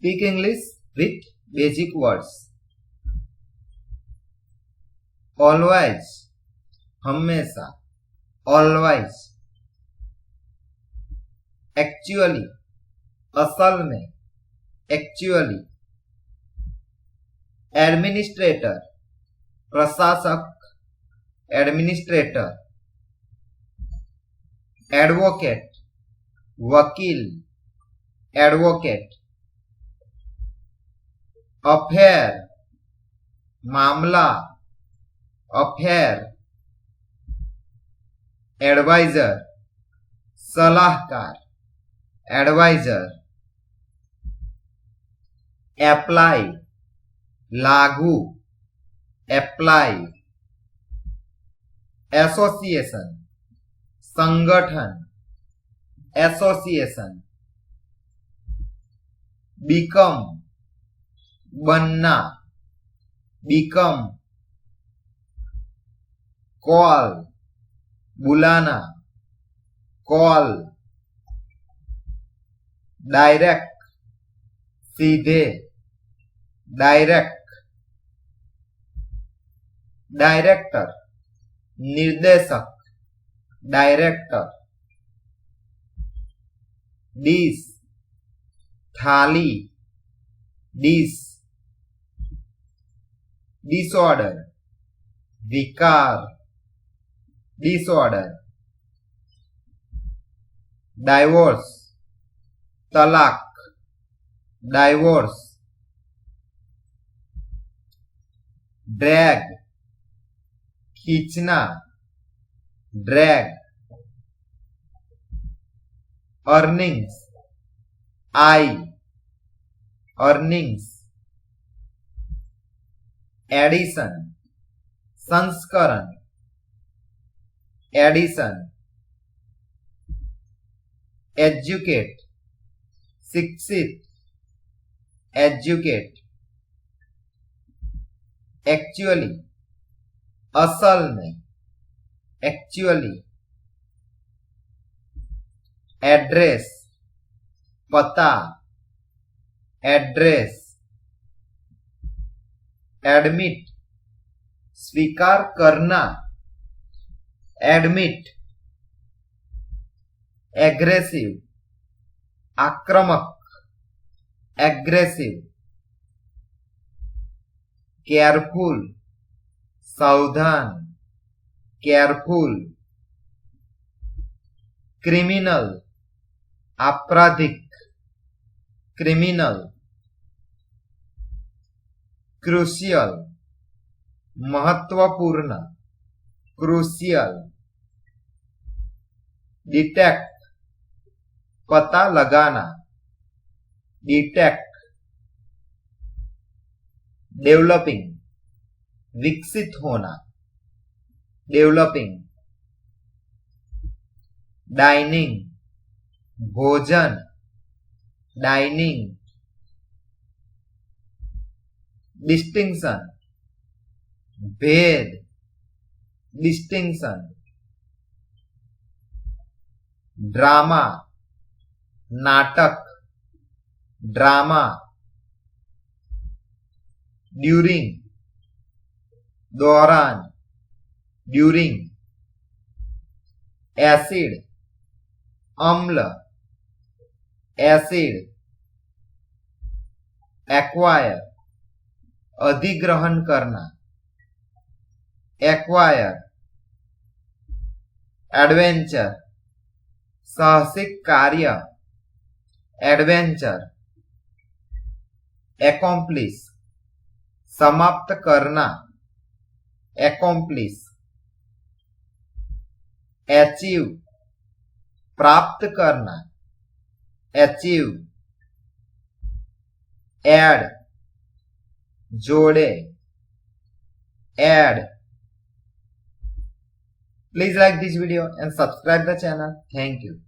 Speak English with basic words. Always, हमेशा. Always. Actually, असल में. Actually. Administrator, प्रशासक. Administrator. Advocate, वकील. Advocate. Affair, मामला. Affair. Advisor, सलाहकार. Advisor. Apply, लागू. Apply. Association, संगठन. Association. Become, बनना. Become. Call, बुलाना. Call. Direct, सीधे. Direct. Director, निर्देशक. Director. Dish, थाली. Dish. Disorder, विकार. Disorder. Divorce, तलाक. Divorce. Drag, खींचना. Drag. Earnings, आय. Earnings. Addition, संस्करण. Addition. Educate, शिक्षित. Educate. Actually, असल में. Actually. Address, पता. Address. Admit, स्वीकार करना. Admit. Aggressive, आक्रामक. Aggressive. Careful, सावधान. Careful. Criminal, आपराधिक. Criminal. Crucial, महत्वपूर्ण. Crucial. Detect, पता लगाना. Detect. Developing, विकसित होना. Developing. Dining, भोजन. Dining. Distinction, भेद. Distinction. Drama, नाटक. Drama. During, दौरान. During. Acid, अम्ल. Acid. Acquire, अधिग्रहण करना. Acquire. Adventure, साहसिक कार्य. Adventure. Accomplish, समाप्त करना. Accomplish. Achieve, प्राप्त करना. Achieve. Add, जोड़े. Add. Please like this video and subscribe the channel. Thank you.